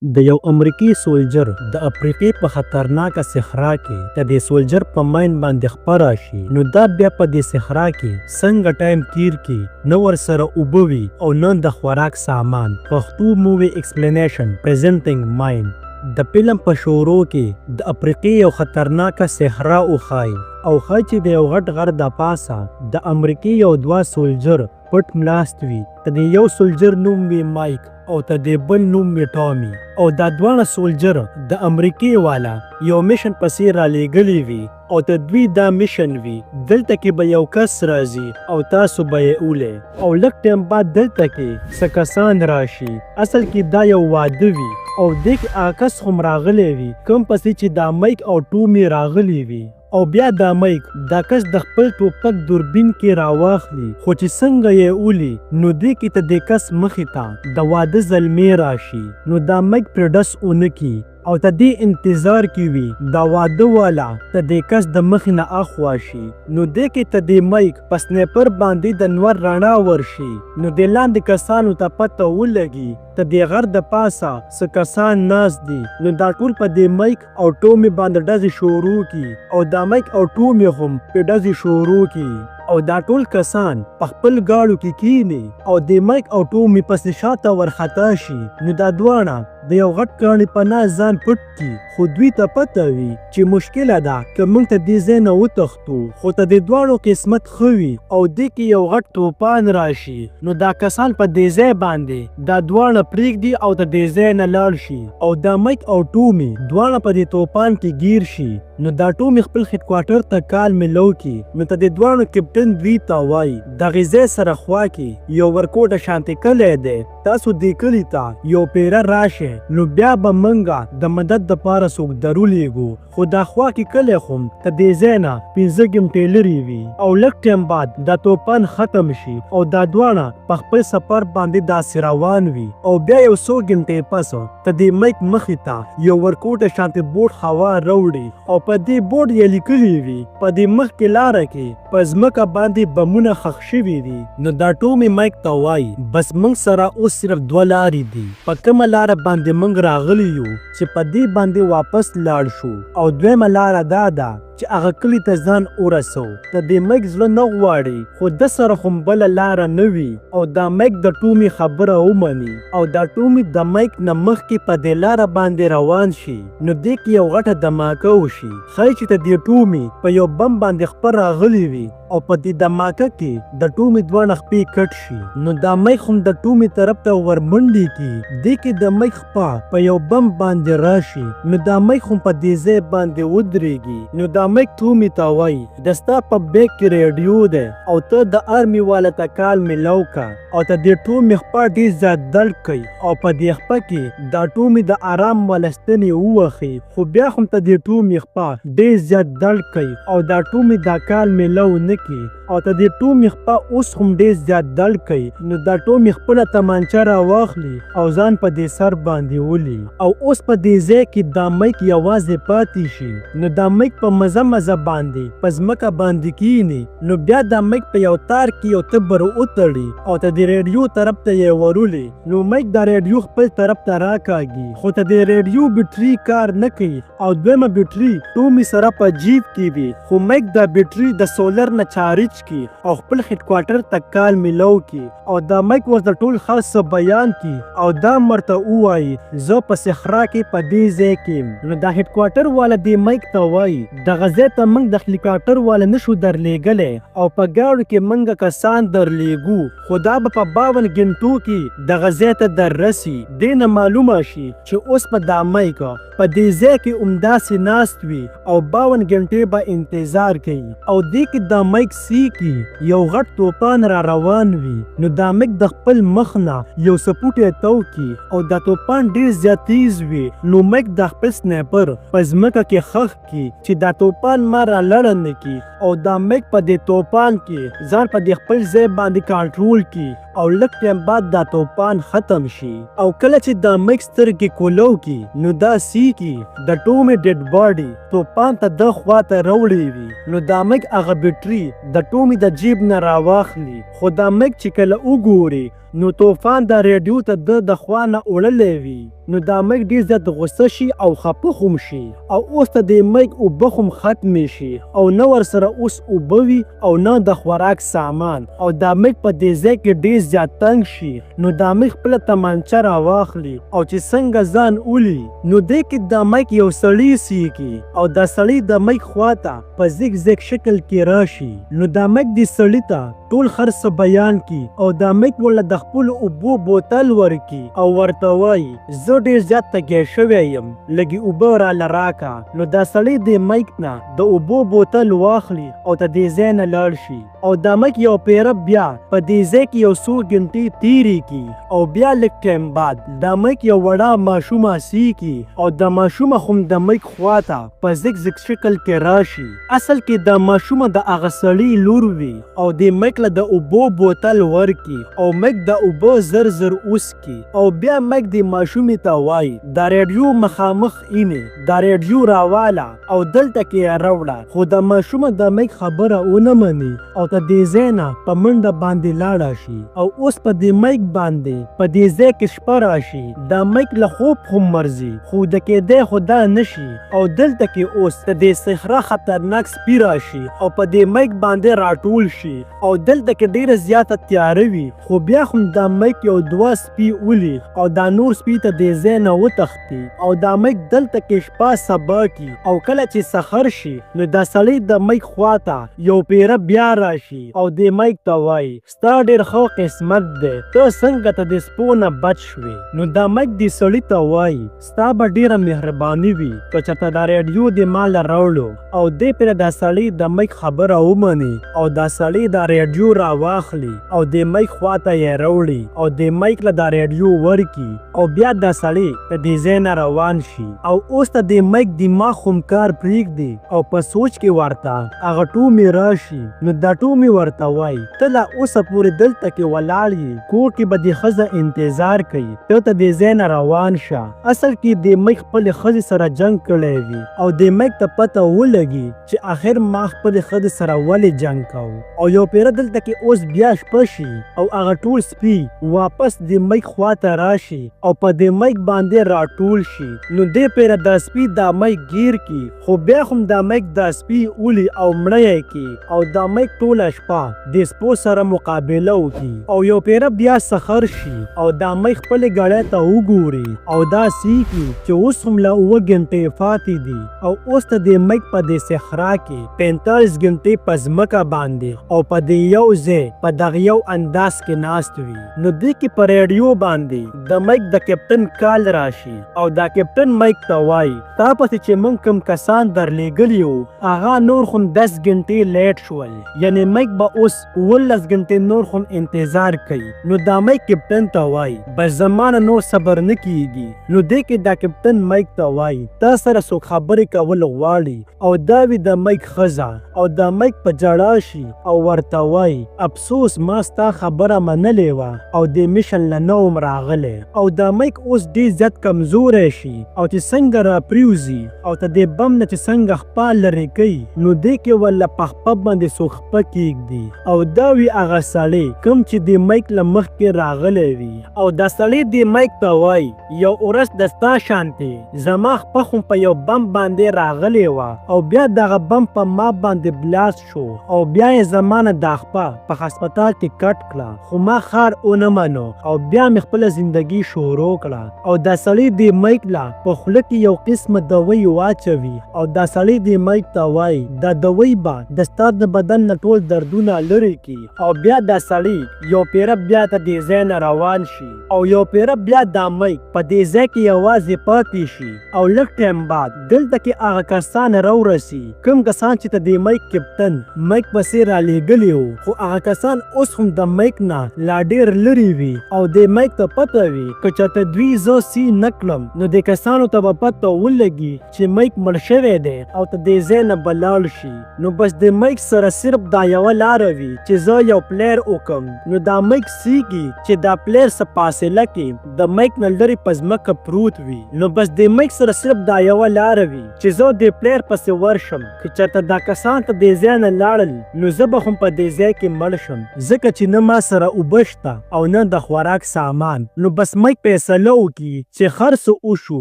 د یو امریکایي سولجر د افریقې په خطرناکه صحرا کې د سولجر په ماین باندې خپره شي، نو دا بیا په دې صحرا کې څنګه ټایم تیر کی، نه ورسره اوبه وي او نه د خوراک سامان. پښتو مووی ایکسپلینیشن پریزنټینګ ماین د فلم په شروع کې د افریقې یو خطرناکه صحرا وښایي او ښایي چې د یو غټ غر د پاسه د امریکې یو دوه سولجر پټ ملاست وي. د یو سولجر نوم وي مایک او د بل نوم وي ټامي، او دا دواړه سولجر د امریکې والا یو میشن پسې را لیږلی وي او د دوی دا میشن وي دلته کې به یو کس راځي او تاسو به یې اولی او لږ ټایم بعد دلته کې څه کسان راشي. اصل کې دا یو واده وي او دې کې هغه کس هم راغلی وي کوم پسې چې دا مایک او ټومي راغلی وي، او بیا دا مایک دا کس د خپل ټوپک دوربین کې راواخلي، خو چې څنګه یې اولی نو دې کې ته د کس مخې ته د واده زلمې راشي، نو دا مایک پرې ډس ونه کي او ته دې انتظار کې وي دا واده والا ته د کس د مخې نه اخوا شي، نو دې کې ته د مایک په سنیپر باندې د نور رڼا ورشي، نو د لاندې کسانو ته پته ولګي ته د غر د پاسه څه کسان ناست دي، نو دا ټول په د مایک او ټومي باندې ډزې شروع کی او دا مایک او ټومي هم په ډزې شروع کی او دا ټول کسان په خپل گاړو کې کینی او د مایک او ټومي پسې شاته ورخطا شي، نو دا دواړه د یو غټ کاڼي پناه ځان پټ کی، خو دوی ته پته وي چې مشکله ده که موږ ته دې ځای نه وتښتو، خو ته د دواړو قسمت ښه وي او دې کې یو غټ طوفان راشي، نو دا کسان په دې ځای باندې دا دواړه پرېږدي او د دې ځای نه لاړ شي او دا مایک او ټومي دواړه په دې طوفان کې گیر شي، نو دا ټومي خپل هیډ کوارټر ته کال ملو کی، نو ته د دواړو کپټن دوی ته وایي دغې ځای سره خوا کې یو ورکوټه شانتې کلی دی، تاسو دې کلي ته یو پیره راشئ نو بیا به موږ د مدد دپاره څوک درولیږو، خو دا خوا کې کلی خو ته دې ځای نه 5 ګمټې لرې وي او لږ ټایم بعد دا طوفان ختم شي او دا دواړه په خپل سفر باندې داسې روان وي او بیا یو څو ګمټې پس ته د مایک مخې ته یو ورکوټه شانتې بوټ هوا راوړي او په دې بوټ یې لیکلي وي په دې مخکې لاره کې په ځمکه باندې بمونه ښخ شوي دي، نو دا ټومي مایک ته وایي بس موږ سره اوس صرف 2 لارې دي، په کومه لاره باندې موږ راغلی یو چې په دې باندې واپس لاړ شو، او دویمه لاره دا ده چې هغه کلي ته ځان ورسو. د دې مایک زړه نه غواړي خو د سره خو بله لاره نه وي او دا مایک د ټومي خبره ومني او دا ټومي د مایک نه مخکې په دې لاره باندې روان شي، نو دې کې یو غټه دماکه وشي، ښایي چې ته دې ټومي په یو بم باندې خپه راغلی وي او په دې دماکه کې د ټومي دواړه خپې کټ شي، نو دا مایک هم د ټومي طرف ته ورمنډې کی، دې کې د مایک خپه په یو بم باندې راشي، نو دا مایک هم په دې ځای باندې ودرېږي، نو دا مایک ټومي ته وایي د ستا په بیک کې ریډیو دی او ته د آرمي والا ته کال میلو کا، او ته د ټومي خپه ډېر زیات درد کوي او په دې خپه کې دا ټومي د آرام ولستنې ووخي، خو بیا هم ته د ټومي خپه ډېر زیات درد کوي او دا ټومي دا کال میلو نه کی، او ته د ټومي خپه اوس هم ډېر زیات درد کوي، نو دا ټومي خپله تمانچه راواخلي او ځان په دې سر باندې ولي او اوس په دې ځای کې دا مایک یوازې پاتې شي، نو دا مایک په مزه باندې په ځمکه باندې کینی، نو بیا دا مایک په یو تار کې یو تبر وتړي او ته د ریډیو طرف ته یې ورولي، نو مایک دا ریډیو خپل طرف ته راکاږي، خو ته د ریډیو بیټري کار نه کوي او دویمه بیټري ټومي سره په جیب کې وي، خو مایک دا بیټري د سولر نه چارج کی او خپل هیډ کوارټر ته کال میلو کی او دا مایک ورته ټول خاص بیان کی او دا مرته ووایي زه په صحرا کې په دې ځای کې، نو دا هیډ کوارټر والا دې مایک ته وایي دغه ځای ته موږ د هلیکاپټر والا نشو درلیږلی او په ګاړو کې موږ کسان درلیږو، خو دا به په 52 ګنټو کې دغه ځای ته در رسي، دې نه معلومه شي چې اوس په دا مایک په دې ځای کې همداسې ناست وي او 52 ګنټې به انتظار کوي او دې کې دا مایک سی کې یو غټ طوفان را روان وي، نو دا مایک د خپل مخ نه یو سپوټی تو کی او دا طوفان ډېر زیات تیز وي، نو مایک د خپل سنیپر په ځمکه کې ښخ کی چې دا طوفان ما را لړن نه کی او دا مایک په دې طوفان کې ځان په دې خپل ځای باندې کنټرول کی او لږ ټایم بعد دا طوفان ختم شي، او کله چې دا مایک سترګې کولو کی نو دا سی کی د ټومي ډیډ باډي طوفان ته د خوا ته راوړی وي، نو دا مایک هغه بیټري د ټومي د جیب نه راواخلي، خو دا مایک چې کله وګوري نو طوفان د ریډیو ته د خوا نه وړلی وي نو دا میک ډېر زیات غوسه شي او خفه هم شي او اوس ته د میک اوبه هم ختمې شي او نه ورسره اوس اوبه وي او نه د خوراک سامان او دا میک په دې ځای کې ډېر زیات تنګ شي نو دا میک خپله تمانچه راواخلي او چې څنګه ځان ولي نو دې کې دا میک یو سړی سیږي او دا سړی د میک خواته په زیګ زیګ شکل کې راشي نو دا میک دې سړي ته ټول خرڅ بیان کی او دا میک ورله د خپلو اوبو بوتل ورکي او ورته وایي زه ډېر زیات تږی شوی یم لږې اوبه راله راکړه نو دا سړی د میک نه د اوبو بوتل واخلي او ته دې ځای نه لاړ شي او دا میک یو پیره بیا په دې ځای کې یو څو ګنټې تېرې کړي او بیا لږ ټایم بعد دا میک یو وړه ماشومه سیږي او دا ماشومه هم د میک خواته په زیګ زیګ شکل کې راشي اصل کې دا ماشومه د هغه سړي لور وي او د میک له د اوبو بوتل ورکي او میک د اوبو زر زر اوسکي او بیا میک د ماشومې ته وایي دا ریډیو مخامخ اینې دا ریډیو راواله او دلته کې یې راوړه خو د ماشومه د میک خبره ونه مني او ته دې ځای نه په منډه باندې لاړه شي او اوس په دې میک باندې په دې ځای کې شپه راشي دا میک له خوب هم مرځي خو د کېدی خو دا نشي او دلته کې اوس د دې صحرا خطرناک سپي راشي او په دې میک باندې راټول شي او دلته کې ډېره زیاته تیاره وي خو بیا هم دا میک یو دوه سپي ولي او دا نور سپي ته دې ځای نه وتښتي او دا میک دلته کې شپه سبا کی او کله چې سحر شي نو دا سړی د میک خواته یو پیره بیا راشي او د میک ته وایي ستا ډېر ښه قسمت دی ته څنګه ته د سپو نه بچ شوې نو دا میک د سړي ته وایي ستا به ډېره مهرباني وي که چېرته دا ریډیو دې ما له راوړو او دې پرې دا سړی د میک خبره ومني او دا سړی دا ریډیو راواخلي او د میک خواته یې راوړي او د میک له دا ریډیو ورکي او بیا دا سړی د دې ځای نه روان شي او اوس ته د میک دماغ هم کار پرېږدي او په سوچ کې ورته هغه ټومې راشي نو دا ټومې ورته وایي ته لا اوسه پورې دلته کې ولاړ یې کور کې به د ښځه انتظار کوي ته ته دې ځای نه روان شه اصل کې د میک خپلې ښځې سره جنګ کړی وي او د میک ته پته ولګي چې آخر ما خپلې ښځې سره ولې جنګ کوو او یو پیره دلته کې اوس بیا شپه شي او هغه ټول سپي واپس د میک خواته راشي او په د میک باندې راټول شي نو دې پیره دا سپي دا میک گیر کی خو بیا هم دا میک دا سپي اولی او مړی کی او دا میک ټوله شپه د سپو سره مقابله وکړي او یو پیره بیا سحر شي او دا میک خپلې ګړۍ ته وګوري او دا سیکي چې اوس هم له 9 ګنټې پاتې دي او اوس ته د میک په دې صحرا کې 45 ګنټې په ځمکه باندې او په دې یو ځای په دغه یو انداز کې ناست وي نو دې کې په ریډیو باندې د میک د کیپټن کال راشي او دا کیپټن میک ته وایي تا پسې چې موږ کوم کسان درلېږلي وو هغه نور هم 10 ګنټې لیټ شول یعنې میک به اوس 19 ګنټې نور هم انتظار کوي نو دا میک کیپټن ته وایي بس زما نه نور صبر نه کیږي نو دې کې دا کیپټن میک ته وایي تا سره څوک خبرې کول غواړي او دا وي د میک ښځه او دا میک په ژړا شي او ورته وایي افسوس ما ستا خبره منلې وه او د میشن له نه وم راغلی او دا میک اوس ډېر زیات کمزوری شي او چې څنګه راپریوځي او ته د بم نه چې څنګه خپه لرې کوي نو دې کې ورله په خپه باندې څوک خپه کېږدي او دا وي هغه سړی کوم چې د میک له مخکې راغلی وي او دا سړی د میک ته وایي یو ورځ د ستا شانتې زما خپه خو په یو بم باندې راغلی وه او بیا دغه بم په ما باندې بلاست شو او بیا یې زما نه دا خپه په هسپتال کې کټ کړه خو ما خار ونه منو او بیا مې خپله زندګي شروع کړه او دا سړی د میک لا په خوله کې یو قسمه دوی واچوي او دا سړی د میک ته وایي دا دوی به د ستا د بدن نه ټول دردونه لرې کړي او بیا دا سړی یو پیره بیا ته د ځای نه روان شي او یو پیره بیا دا میک په دې ځای کې یوازې پاتې شي او لږ ټایم بعد دلته کې هغه کسان راورسي کوم کسان چې ته د میک کیپټن میک پسې رالیږلي وو خو هغه کسان اوس هم د میک نه لا ډېر لرې وي او د میک ته پته وي که چېرته دوی زه سی نه کړم نو د کسانو ته به پته ولګي چې میک مړ شوی دی او ته دې ځای نه به لاړ شي نو بس د میک سره صرف دا یوه لاره وي چې زه یو پلیر وکړم نو دا میک سیږي چې دا پلیر څه فاصله کې د میک نه لرې په ځمکه پروت وي نو بس د میک سره صرف دا یوه لاره وي چې زه د پلیر پسې ورشم که چېرته دا کسان ته دې ځای نه لاړل نو زه به هم په دې ځای کې مړ شم ځکه چې نه ما سره اوبه نشته او نه د خوراک سامان. نو بس مایک فیصله وکړي چې هر څه وشو،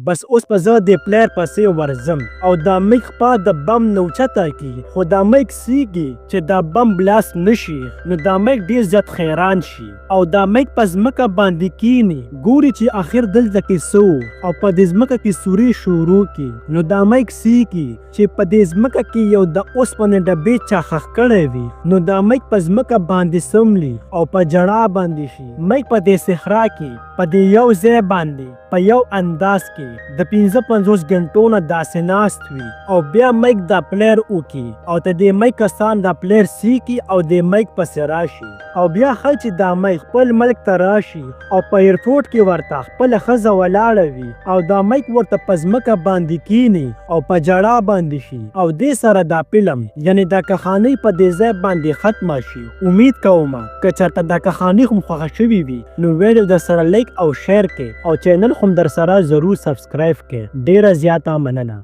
بس اوس په زه د پلیر پسې ورځم او دا مایک خپا د بم نه اوچته کړي، خو دا مایک سیږي چې دا بم بلاست نشي. نو دا مایک ډیر زیات حیران شي او دا مایک په ځمکه باندې کینی، ګوري چې آخر دلته کې څه او په دې ځمکه کې سوري شروع کړي. نو دا مایک سیږي چې په دې ځمکه کې یو د اوسپنې ډبې چا ښخ کړی وي. نو دا مایک په ځمکه باندې سملی او په جړا باندې شي. مایک په دې صحرا کې په دې یو ځای باندې په یو انداز کې د 55 غنټو نه داسې ناست وي او بیا مایک دا پلیر وکي او ته دې مایک کسان دا پلیر سیکي او دې مایک پسې راشي او بیا خل چې دا مایک خپل ملک ته راشي او په ایرپورټ کې ورته خپله ښځه ولاړه وي او دا مایک ورته په ځمکه باندې کینی او په جړا باندې شي. او دې سره دا فلم یعنی دا کهانی په دې ځای باندې ختمه شي. امید کوم که چېرته دا کهانی هم خوښه شوې وي نو ویډیو در سره لایک او شیر کړئ او چینل هم در سره ضرور سبسکرایب کړئ. ډیره زیاته مننه.